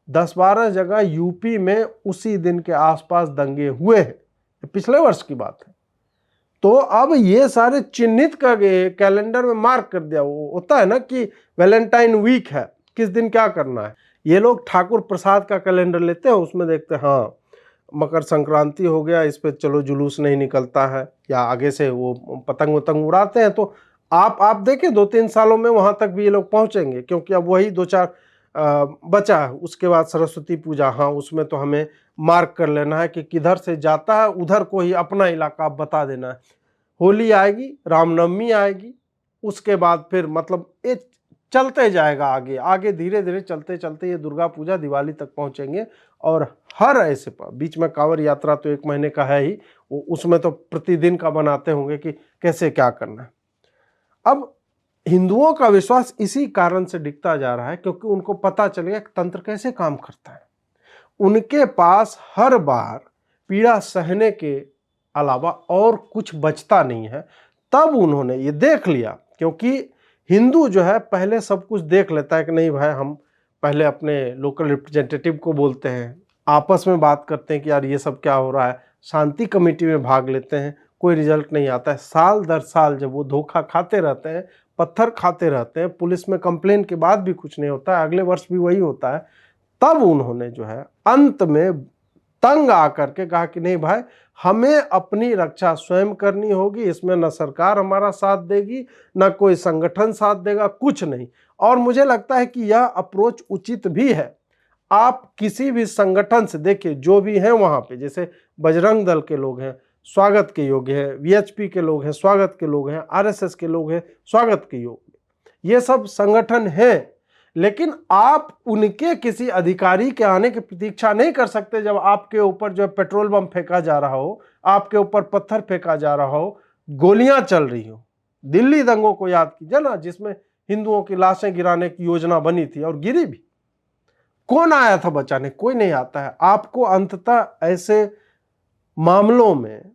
A: 10-12 जगह यूपी में उसी दिन के आसपास दंगे हुए हैं, पिछले वर्ष की बात है। तो अब ये सारे चिन्हित कर गए, कैलेंडर में मार्क कर दिया। वो होता है ना कि वैलेंटाइन वीक है, किस दिन क्या करना है। ये लोग ठाकुर प्रसाद का कैलेंडर लेते हैं, उसमें देखते हैं हाँ मकर संक्रांति हो गया, इस पे चलो जुलूस नहीं निकलता है, या आगे से वो पतंग वतंग उड़ाते हैं। तो आप देखें 2-3 सालों में वहां तक भी ये लोग पहुंचेंगे, क्योंकि अब वही 2-4 बचा है। उसके बाद सरस्वती पूजा, हाँ उसमें तो हमें मार्क कर लेना है कि किधर से जाता है, उधर को ही अपना इलाका आप बता देना है। होली आएगी, रामनवमी आएगी, उसके बाद फिर मतलब ये चलते जाएगा आगे आगे, धीरे धीरे चलते चलते ये दुर्गा पूजा दिवाली तक पहुंचेंगे। और हर ऐसे पर बीच में कांवड़ यात्रा तो 1 महीने का है ही, वो उसमें तो प्रतिदिन का बनाते होंगे कि कैसे क्या करना है। अब हिंदुओं का विश्वास इसी कारण से दिखता जा रहा है, क्योंकि उनको पता चलेगा कि तंत्र कैसे काम करता है। उनके पास हर बार पीड़ा सहने के अलावा और कुछ बचता नहीं है। तब उन्होंने ये देख लिया, क्योंकि हिंदू जो है पहले सब कुछ देख लेता है कि नहीं भाई, हम पहले अपने लोकल रिप्रेजेंटेटिव को बोलते हैं, आपस में बात करते हैं कि यार ये सब क्या हो रहा है, शांति कमेटी में भाग लेते हैं, कोई रिजल्ट नहीं आता है। साल दर साल जब वो धोखा खाते रहते हैं, पत्थर खाते रहते हैं, पुलिस में कंप्लेन के बाद भी कुछ नहीं होता है, अगले वर्ष भी वही होता है, तब उन्होंने जो है अंत में तंग आकर के कहा कि नहीं भाई, हमें अपनी रक्षा स्वयं करनी होगी, इसमें न सरकार हमारा साथ देगी, न कोई संगठन साथ देगा, कुछ नहीं। और मुझे लगता है कि यह अप्रोच उचित भी है। आप किसी भी संगठन से देखिए, जो भी हैं वहां पे, जैसे बजरंग दल के लोग हैं, स्वागत के योग्य है, वीएचपी के लोग हैं, स्वागत के लोग हैं, आरएसएस के लोग हैं, स्वागत के योग्य, ये सब संगठन हैं। लेकिन आप उनके किसी अधिकारी के आने की प्रतीक्षा नहीं कर सकते जब आपके ऊपर जो पेट्रोल बम फेंका जा रहा हो, आपके ऊपर पत्थर फेंका जा रहा हो, गोलियां चल रही हो। दिल्ली दंगों को याद कीजिए ना, जिसमें हिंदुओं की लाशें गिराने की योजना बनी थी और गिरी भी। कौन आया था बचाने? कोई नहीं आता है। आपको अंततः ऐसे मामलों में,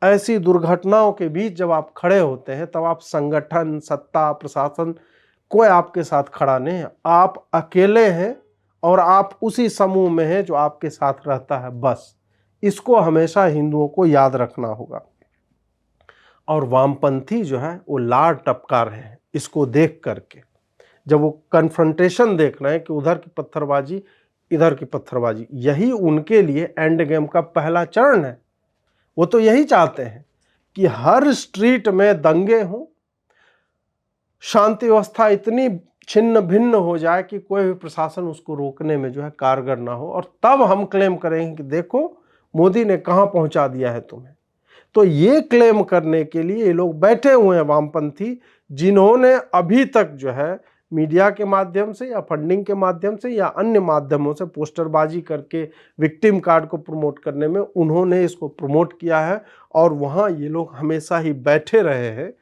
A: ऐसी दुर्घटनाओं के बीच जब आप खड़े होते हैं, तब आप संगठन, सत्ता, प्रशासन, कोई आपके साथ खड़ा नहीं है। आप अकेले हैं और आप उसी समूह में हैं जो आपके साथ रहता है, बस। इसको हमेशा हिंदुओं को याद रखना होगा। और वामपंथी जो है वो लार टपका रहे हैं इसको देख करके। जब वो कन्फ्रंटेशन देख रहे हैं कि उधर की पत्थरबाजी, इधर की पत्थरबाजी, यही उनके लिए एंड गेम का पहला चरण है। वो तो यही चाहते हैं कि हर स्ट्रीट में दंगे हों, शांति व्यवस्था इतनी छिन्न भिन्न हो जाए कि कोई भी प्रशासन उसको रोकने में जो है कारगर ना हो, और तब हम क्लेम करेंगे कि देखो मोदी ने कहां पहुंचा दिया है तुम्हें। तो ये क्लेम करने के लिए ये लोग बैठे हुए हैं वामपंथी, जिन्होंने अभी तक जो है मीडिया के माध्यम से या फंडिंग के माध्यम से या अन्य माध्यमों से पोस्टरबाजी करके विक्टिम कार्ड को प्रमोट करने में उन्होंने इसको प्रमोट किया है। और वहाँ ये लोग हमेशा ही बैठे रहे हैं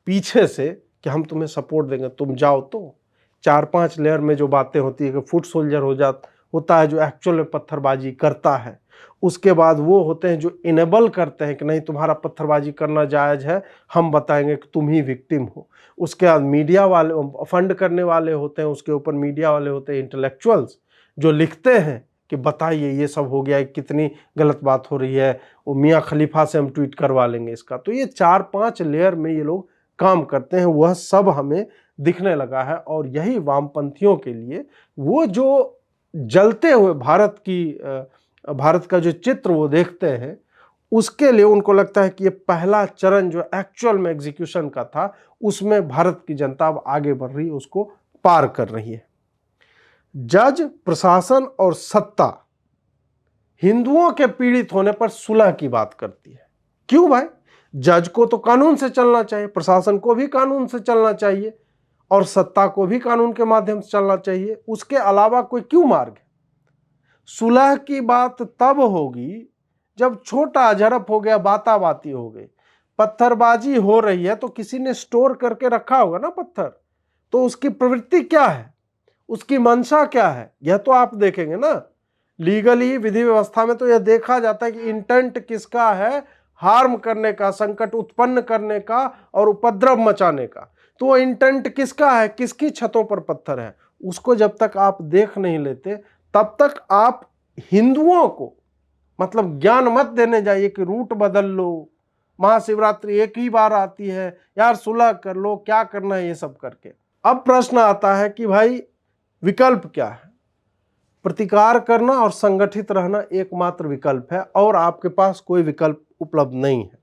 A: पीछे से कि हम तुम्हें सपोर्ट देंगे, तुम जाओ। तो 4-5 लेयर में जो बातें होती है कि फुट सोल्जर होता है जो एक्चुअल में पत्थरबाजी करता है, उसके बाद वो होते हैं जो इनेबल करते हैं कि नहीं तुम्हारा पत्थरबाजी करना जायज़ है, हम बताएंगे कि तुम ही विक्टिम हो। उसके बाद मीडिया वाले फंड करने वाले होते हैं, उसके ऊपर मीडिया वाले होते हैं इंटेलेक्चुअल्स जो लिखते हैं कि बताइए ये सब हो गया है, कितनी गलत बात हो रही है, वो मियाँ खलीफा से हम ट्वीट करवा लेंगे इसका। तो ये 4-5 लेयर में ये लोग काम करते हैं, वह सब हमें दिखने लगा है। और यही वामपंथियों के लिए वो जो जलते हुए भारत का जो चित्र वो देखते हैं, उसके लिए उनको लगता है कि ये पहला चरण जो एक्चुअल में एग्जीक्यूशन का था, उसमें भारत की जनता अब आगे बढ़ रही है, उसको पार कर रही है। जज, प्रशासन और सत्ता हिंदुओं के पीड़ित होने पर सुलह की बात करती है। क्यों भाई? जज को तो कानून से चलना चाहिए, प्रशासन को भी कानून से चलना चाहिए, और सत्ता को भी कानून के माध्यम से चलना चाहिए। उसके अलावा कोई क्यों मार्ग है? सुलह की बात तब होगी जब छोटा झड़प हो गया, बाताबाती हो गई, पत्थरबाजी हो रही है, तो किसी ने स्टोर करके रखा होगा ना पत्थर, तो उसकी प्रवृत्ति क्या है, उसकी मंशा क्या है, यह तो आप देखेंगे ना। लीगली, विधि व्यवस्था में तो यह देखा जाता है कि इंटेंट किसका है, हार्म करने का, संकट उत्पन्न करने का और उपद्रव मचाने का। तो वो इंटेंट किसका है, किसकी छतों पर पत्थर है, उसको जब तक आप देख नहीं लेते तब तक आप हिंदुओं को मतलब ज्ञान मत देने जाइए कि रूट बदल लो, महाशिवरात्रि एक ही बार आती है यार, सुलह कर लो, क्या करना है ये सब करके। अब प्रश्न आता है कि भाई विकल्प क्या है? प्रतिकार करना और संगठित रहना एकमात्र विकल्प है, और आपके पास कोई विकल्प उपलब्ध नहीं है।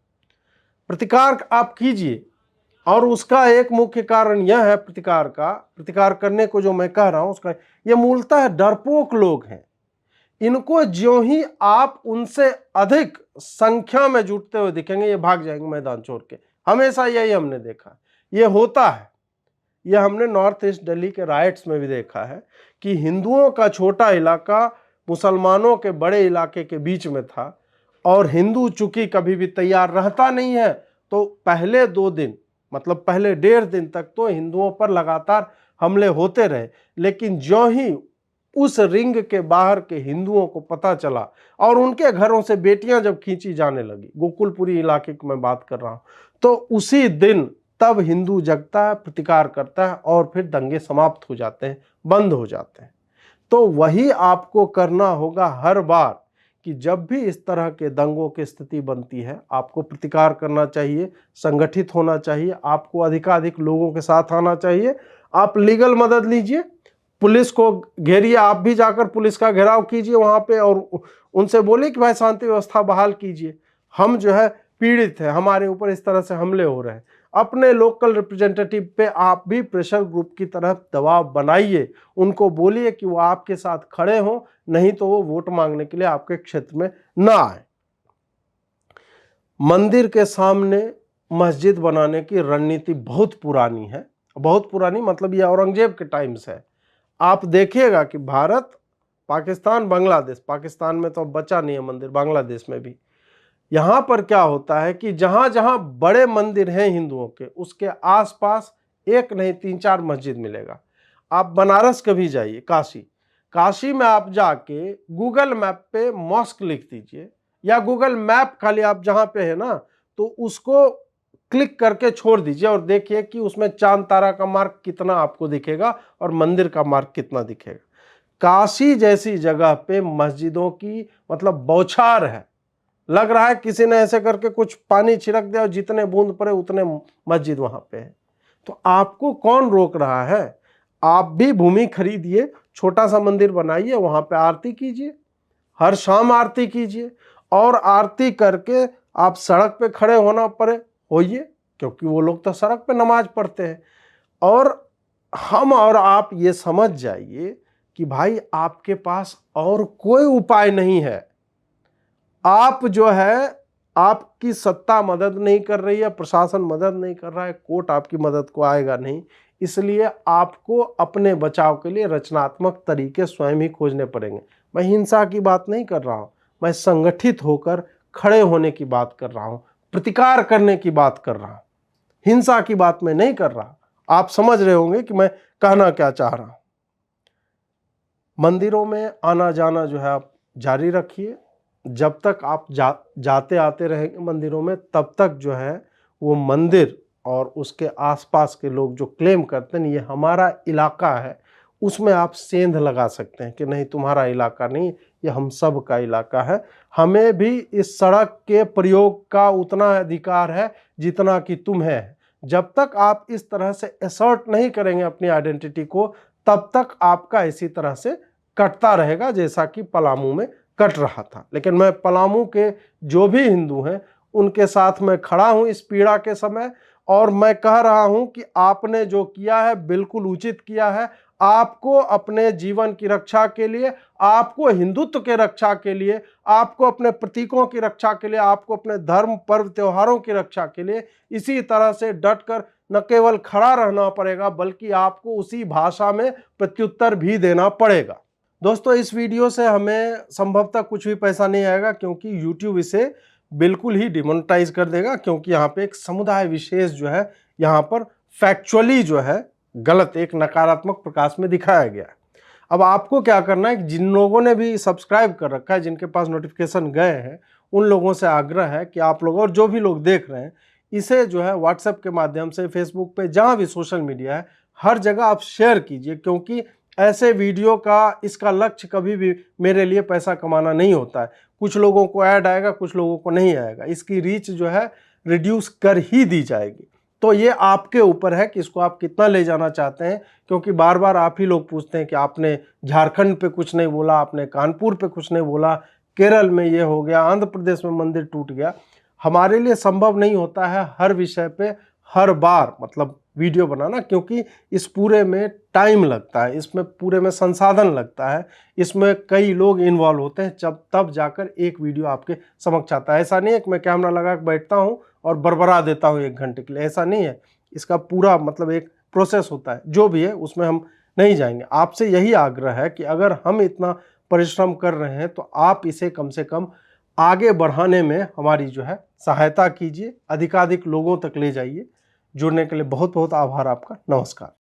A: प्रतिकार आप कीजिए, और उसका एक मुख्य कारण यह है प्रतिकार करने को जो मैं कह रहा हूं उसका, ये मूलतः डरपोक लोग हैं। इनको ज्यों ही आप उनसे अधिक संख्या में जुटते हुए दिखेंगे, ये भाग जाएंगे मैदान छोड़ के। हमेशा यही हमने देखा, ये होता है। यह हमने नॉर्थ ईस्ट दिल्ली के राइट्स में भी देखा है कि हिंदुओं का छोटा इलाका मुसलमानों के बड़े इलाके के बीच में था, और हिंदू चूंकि कभी भी तैयार रहता नहीं है, तो पहले 2 दिन मतलब पहले 1.5 दिन तक तो हिंदुओं पर लगातार हमले होते रहे। लेकिन ज्यों ही उस रिंग के बाहर के हिंदुओं को पता चला और उनके घरों से बेटियां जब खींची जाने लगी, गोकुलपुरी इलाके की मैं बात कर रहा हूं, तो उसी दिन तब हिंदू जगता है, प्रतिकार करता है, और फिर दंगे समाप्त हो जाते हैं, बंद हो जाते हैं। तो वही आपको करना होगा हर बार कि जब भी इस तरह के दंगों की स्थिति बनती है, आपको प्रतिकार करना चाहिए, संगठित होना चाहिए, आपको अधिकाधिक लोगों के साथ आना चाहिए। आप लीगल मदद लीजिए, पुलिस को घेरिए, आप भी जाकर पुलिस का घेराव कीजिए वहाँ पे और उनसे बोलिए कि भाई शांति व्यवस्था बहाल कीजिए, हम जो है पीड़ित है, हमारे ऊपर इस तरह से हमले हो रहे हैं। अपने लोकल रिप्रेजेंटेटिव पे आप भी प्रेशर ग्रुप की तरह दबाव बनाइए, उनको बोलिए कि वो आपके साथ खड़े हों, नहीं तो वो वोट मांगने के लिए आपके क्षेत्र में ना आए। मंदिर के सामने मस्जिद बनाने की रणनीति बहुत पुरानी है, बहुत पुरानी मतलब ये औरंगजेब के टाइम से है। आप देखिएगा कि भारत, पाकिस्तान, बांग्लादेश, पाकिस्तान में तो अब बचा नहीं है मंदिर, बांग्लादेश में भी, यहाँ पर क्या होता है कि जहाँ जहाँ बड़े मंदिर हैं हिंदुओं के, उसके आसपास एक नहीं 3-4 मस्जिद मिलेगा। आप बनारस कभी जाइए, काशी में आप जाके गूगल मैप पे मॉस्क लिख दीजिए, या गूगल मैप खाली आप जहाँ पे है ना तो उसको क्लिक करके छोड़ दीजिए और देखिए कि उसमें चांद तारा का मार्क कितना आपको दिखेगा और मंदिर का मार्क कितना दिखेगा। काशी जैसी जगह पे मस्जिदों की मतलब बौछार है, लग रहा है किसी ने ऐसे करके कुछ पानी छिड़क दिया और जितने बूंद पड़े उतने मस्जिद वहां पे है। तो आपको कौन रोक रहा है? आप भी भूमि खरीदिए, छोटा सा मंदिर बनाइए, वहां पे आरती कीजिए, हर शाम आरती कीजिए, और आरती करके आप सड़क पे खड़े होना पड़े होइए, क्योंकि वो लोग तो सड़क पे नमाज पढ़ते हैं। और हम और आप ये समझ जाइए कि भाई आपके पास और कोई उपाय नहीं है। आप जो है, आपकी सत्ता मदद नहीं कर रही है, प्रशासन मदद नहीं कर रहा है, कोर्ट आपकी मदद को आएगा नहीं, इसलिए आपको अपने बचाव के लिए रचनात्मक तरीके स्वयं ही खोजने पड़ेंगे। मैं हिंसा की बात नहीं कर रहा हूं, मैं संगठित होकर खड़े होने की बात कर रहा हूं, प्रतिकार करने की बात कर रहा हूं, हिंसा की बात मैं नहीं कर रहा। आप समझ रहे होंगे कि मैं कहना क्या चाह रहा हूं। मंदिरों में आना जाना जो है आप जारी रखिए, जब तक आप जाते आते रहेंगे मंदिरों में, तब तक जो है वो मंदिर और उसके आसपास के लोग जो क्लेम करते हैं ये हमारा इलाका है, उसमें आप सेंध लगा सकते हैं कि नहीं तुम्हारा इलाका नहीं, ये हम सब का इलाका है। हमें भी इस सड़क के प्रयोग का उतना अधिकार है जितना कि तुम्हें है। जब तक आप इस तरह से असर्ट नहीं करेंगे अपनी आइडेंटिटी को, तब तक आपका इसी तरह से कटता रहेगा जैसा कि पलामू में कट रहा था। लेकिन मैं पलामू के जो भी हिंदू हैं उनके साथ मैं खड़ा हूं इस पीड़ा के समय, और मैं कह रहा हूं कि आपने जो किया है बिल्कुल उचित किया है। आपको अपने जीवन की रक्षा के लिए, आपको हिंदुत्व के रक्षा के लिए, आपको अपने प्रतीकों की रक्षा के लिए, आपको अपने धर्म पर्व त्योहारों की रक्षा के लिए इसी तरह से डटकर न केवल खड़ा रहना पड़ेगा बल्कि आपको उसी भाषा में प्रत्युत्तर भी देना पड़ेगा। दोस्तों, इस वीडियो से हमें संभवतः कुछ भी पैसा नहीं आएगा, क्योंकि YouTube इसे बिल्कुल ही डिमोनेटाइज कर देगा, क्योंकि यहाँ पे एक समुदाय विशेष जो है यहाँ पर फैक्चुअली जो है गलत, एक नकारात्मक प्रकाश में दिखाया गया है। अब आपको क्या करना है, जिन लोगों ने भी सब्सक्राइब कर रखा है, जिनके पास नोटिफिकेशन गए हैं, उन लोगों से आग्रह है कि आप लोग और जो भी लोग देख रहे हैं इसे जो है व्हाट्सएप के माध्यम से, फेसबुक पे, जहाँ भी सोशल मीडिया है, हर जगह आप शेयर कीजिए, क्योंकि ऐसे वीडियो का, इसका लक्ष्य कभी भी मेरे लिए पैसा कमाना नहीं होता है। कुछ लोगों को ऐड आएगा, कुछ लोगों को नहीं आएगा, इसकी रीच जो है रिड्यूस कर ही दी जाएगी। तो ये आपके ऊपर है कि इसको आप कितना ले जाना चाहते हैं, क्योंकि बार बार आप ही लोग पूछते हैं कि आपने झारखंड पे कुछ नहीं बोला, आपने कानपुर पे कुछ नहीं बोला, केरल में ये हो गया, आंध्र प्रदेश में मंदिर टूट गया। हमारे लिए संभव नहीं होता है हर विषय पे हर बार मतलब वीडियो बनाना, क्योंकि इस पूरे में टाइम लगता है, इसमें पूरे में संसाधन लगता है, इसमें कई लोग इन्वॉल्व होते हैं, तब जाकर एक वीडियो आपके समक्ष आता है। ऐसा नहीं है कि मैं कैमरा लगा के बैठता हूं और बरबरा देता हूं 1 घंटे के लिए, ऐसा नहीं है। इसका पूरा मतलब एक प्रोसेस होता है, जो भी है उसमें हम नहीं जाएंगे। आपसे यही आग्रह है कि अगर हम इतना परिश्रम कर रहे हैं तो आप इसे कम से कम आगे बढ़ाने में हमारी जो है सहायता कीजिए, अधिकाधिक लोगों तक ले जाइए। जुड़ने के लिए बहुत बहुत आभार आपका। नमस्कार।